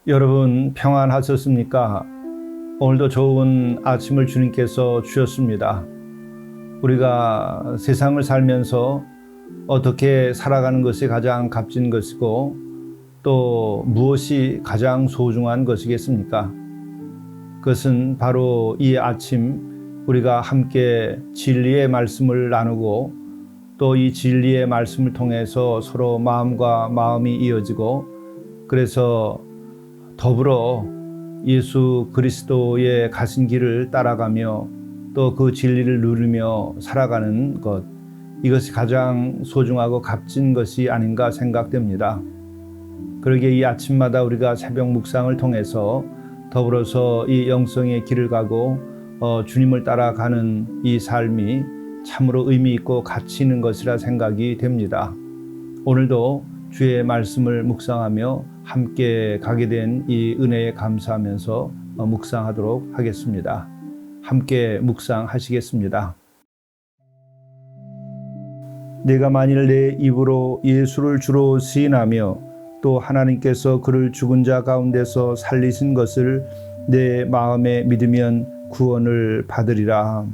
여러분 평안하셨습니까? 오늘도 좋은 아침을 주님께서 주셨습니다. 우리가 세상을 살면서 어떻게 살아가는 것이 가장 값진 것이고 또 무엇이 가장 소중한 것이겠습니까? 그것은 바로 이 아침 우리가 함께 진리의 말씀을 나누고 또 이 진리의 말씀을 통해서 서로 마음과 마음이 이어지고 그래서 더불어 예수 그리스도의 가신 길을 따라가며 또 그 진리를 누리며 살아가는 것, 이것이 가장 소중하고 값진 것이 아닌가 생각됩니다. 그러기에 이 아침마다 우리가 새벽 묵상을 통해서 더불어서 이 영성의 길을 가고 주님을 따라가는 이 삶이 참으로 의미 있고 가치 있는 것이라 생각이 됩니다. 오늘도 주의 말씀을 묵상하며 함께 가게 된 이 은혜에 감사하면서 묵상하도록 하겠습니다. 함께 묵상하시겠습니다. 내가 만일 내 입으로 예수를 주로 시인하며 또 하나님께서 그를 죽은 자 가운데서 살리신 것을 내 마음에 믿으면 구원을 받으리라.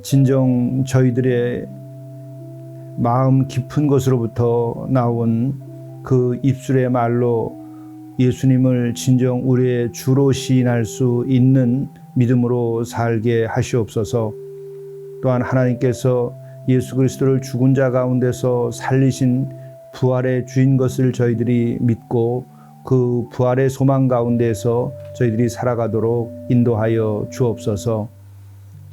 진정 저희들의 마음 깊은 곳으로부터 나온 그 입술의 말로 예수님을 진정 우리의 주로 시인할 수 있는 믿음으로 살게 하시옵소서. 또한 하나님께서 예수 그리스도를 죽은 자 가운데서 살리신 부활의 주인 것을 저희들이 믿고 그 부활의 소망 가운데서 저희들이 살아가도록 인도하여 주옵소서.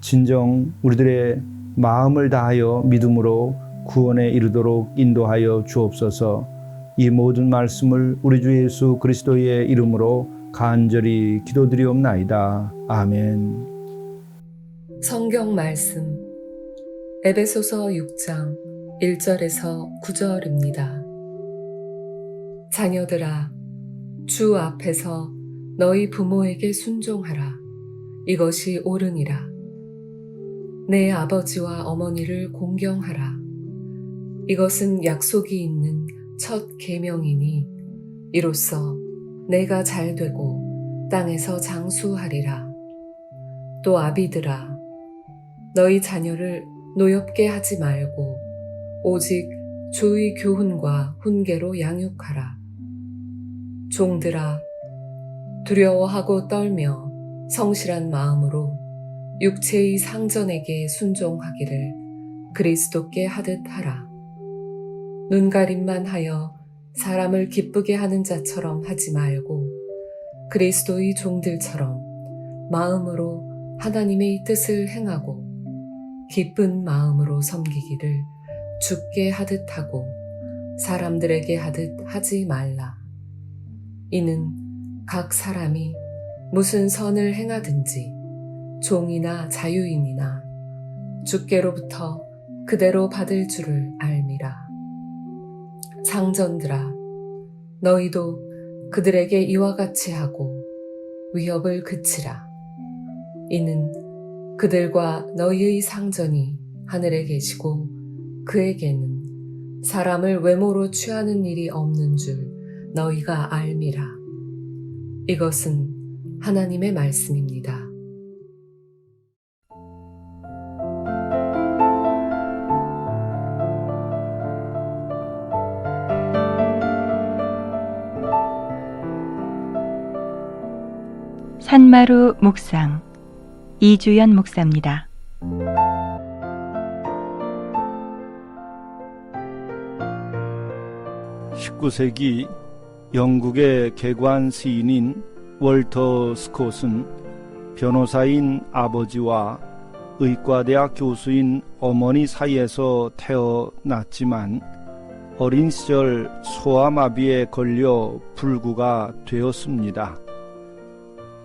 진정 우리들의 마음을 다하여 믿음으로 구원에 이르도록 인도하여 주옵소서. 이 모든 말씀을 우리 주 예수 그리스도의 이름으로 간절히 기도드리옵나이다. 아멘. 성경 말씀 에베소서 6장 1절에서 9절입니다. 자녀들아, 주 앞에서 너희 부모에게 순종하라. 이것이 옳으니라. 내 아버지와 어머니를 공경하라. 이것은 약속이 있는 첫 계명이니 이로써 내가 잘되고 땅에서 장수하리라. 또 아비들아, 너희 자녀를 노엽게 하지 말고 오직 주의 교훈과 훈계로 양육하라. 종들아, 두려워하고 떨며 성실한 마음으로 육체의 상전에게 순종하기를 그리스도께 하듯 하라. 눈가림만 하여 사람을 기쁘게 하는 자처럼 하지 말고 그리스도의 종들처럼 마음으로 하나님의 뜻을 행하고 기쁜 마음으로 섬기기를 주께 하듯 하고 사람들에게 하듯 하지 말라. 이는 각 사람이 무슨 선을 행하든지 종이나 자유인이나 주께로부터 그대로 받을 줄을 알미라. 상전들아, 너희도 그들에게 이와 같이 하고 위협을 그치라. 이는 그들과 너희의 상전이 하늘에 계시고 그에게는 사람을 외모로 취하는 일이 없는 줄 너희가 알미라. 이것은 하나님의 말씀입니다. 산마루 묵상 이주연 목사입니다. (19세기) 영국의 개관 시인인 월터 스콧은 변호사인 아버지와 의과대학 교수인 어머니 사이에서 태어났지만 어린 시절 소아마비에 걸려 불구가 되었습니다.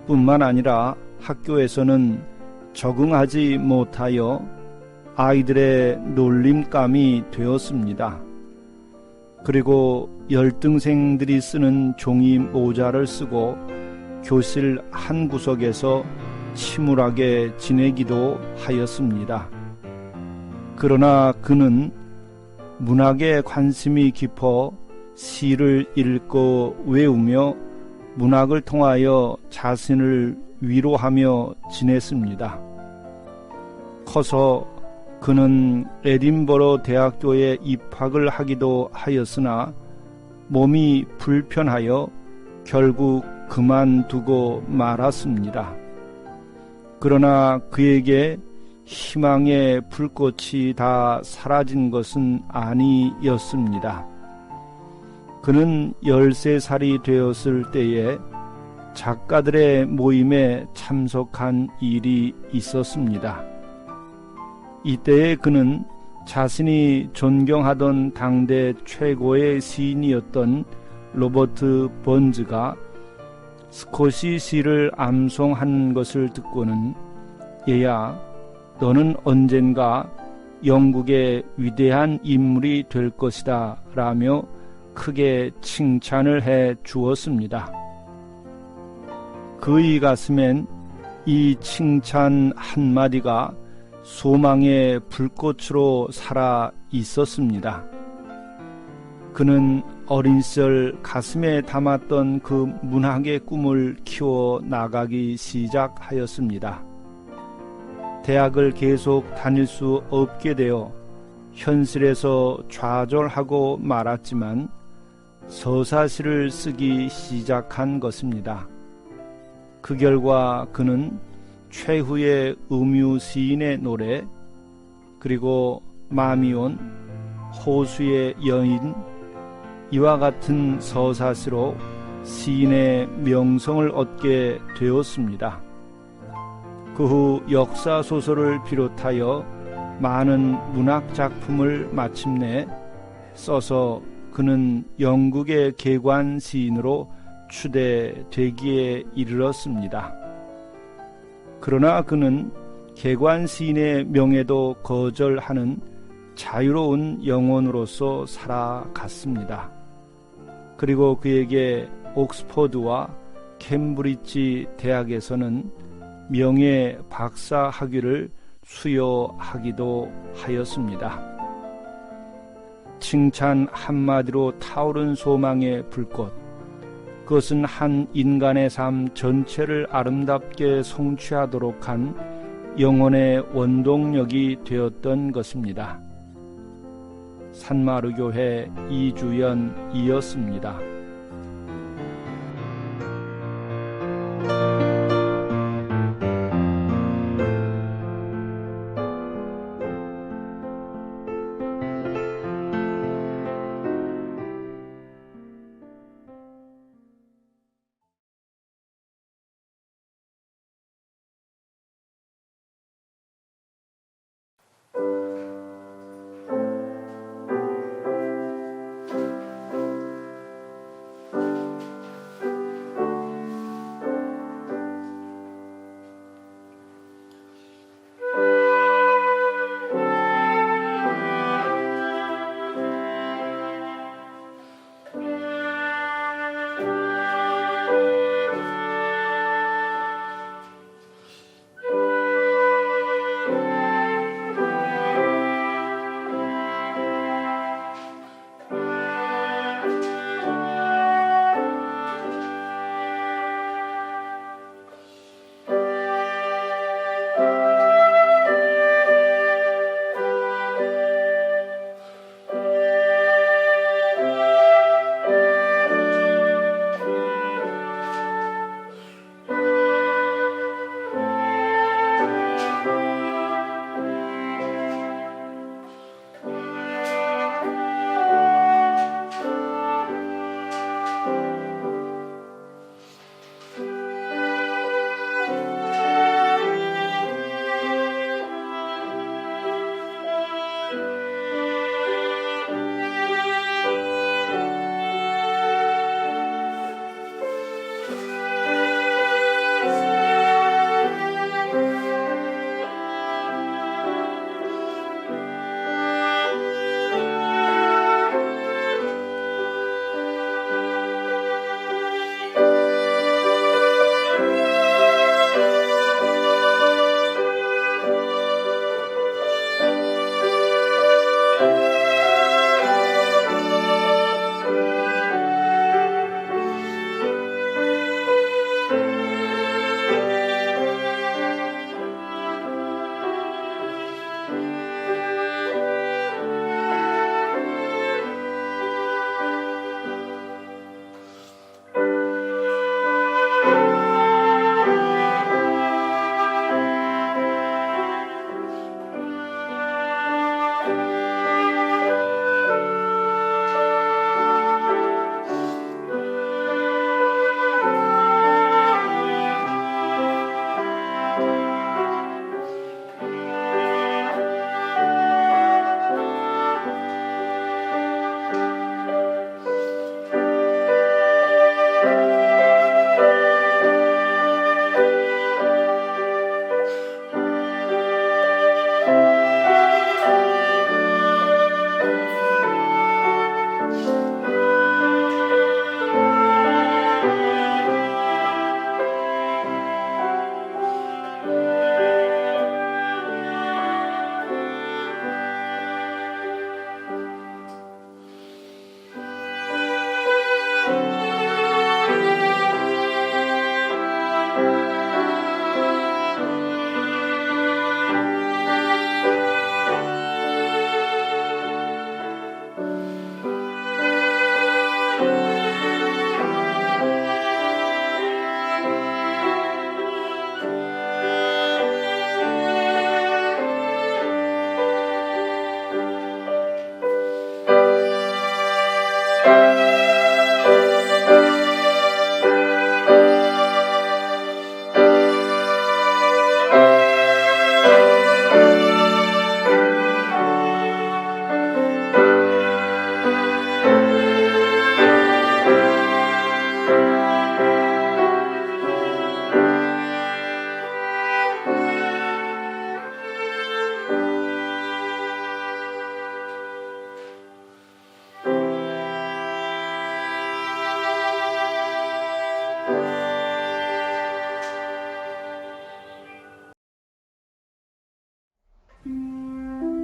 뿐만 아니라 학교에서는 적응하지 못하여 아이들의 놀림감이 되었습니다. 그리고 열등생들이 쓰는 종이 모자를 쓰고 교실 한 구석에서 침울하게 지내기도 하였습니다. 그러나 그는 문학에 관심이 깊어 시를 읽고 외우며 문학을 통하여 자신을 위로하며 지냈습니다. 커서 그는 에딘버러 대학교에 입학을 하기도 하였으나 몸이 불편하여 결국 그만두고 말았습니다. 그러나 그에게 희망의 불꽃이 다 사라진 것은 아니었습니다. 그는 13살이 되었을 때에 작가들의 모임에 참석한 일이 있었습니다. 이때에 그는 자신이 존경하던 당대 최고의 시인이었던 로버트 번즈가 스콧이 시를 암송한 것을 듣고는 얘야, 너는 언젠가 영국의 위대한 인물이 될 것이다 라며 크게 칭찬을 해 주었습니다. 그의 가슴엔 이 칭찬 한마디가 소망의 불꽃으로 살아 있었습니다. 그는 어린 시절 가슴에 담았던 그 문학의 꿈을 키워 나가기 시작하였습니다. 대학을 계속 다닐 수 없게 되어 현실에서 좌절하고 말았지만 서사시를 쓰기 시작한 것입니다. 그 결과 그는 최후의 음유 시인의 노래, 그리고 마미온, 호수의 여인, 이와 같은 서사시로 시인의 명성을 얻게 되었습니다. 그 후 역사소설을 비롯하여 많은 문학작품을 마침내 써서 그는 영국의 계관 시인으로 추대되기에 이르렀습니다. 그러나 그는 계관 시인의 명예도 거절하는 자유로운 영혼으로서 살아갔습니다. 그리고 그에게 옥스퍼드와 캠브리지 대학에서는 명예 박사 학위를 수여하기도 하였습니다. 칭찬 한마디로 타오른 소망의 불꽃, 그것은 한 인간의 삶 전체를 아름답게 성취하도록 한 영혼의 원동력이 되었던 것입니다. 산마루교회 이주연이었습니다.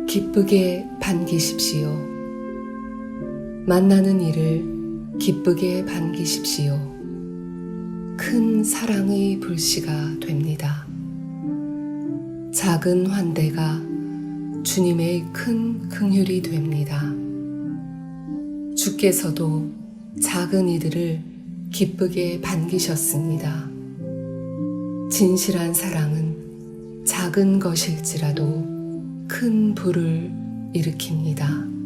기쁘게 반기십시오. 만나는 이를 기쁘게 반기십시오. 큰 사랑의 불씨가 됩니다. 작은 환대가 주님의 큰 긍휼이 됩니다. 주께서도 작은 이들을 기쁘게 반기셨습니다. 진실한 사랑은 작은 것일지라도 큰 불을 일으킵니다.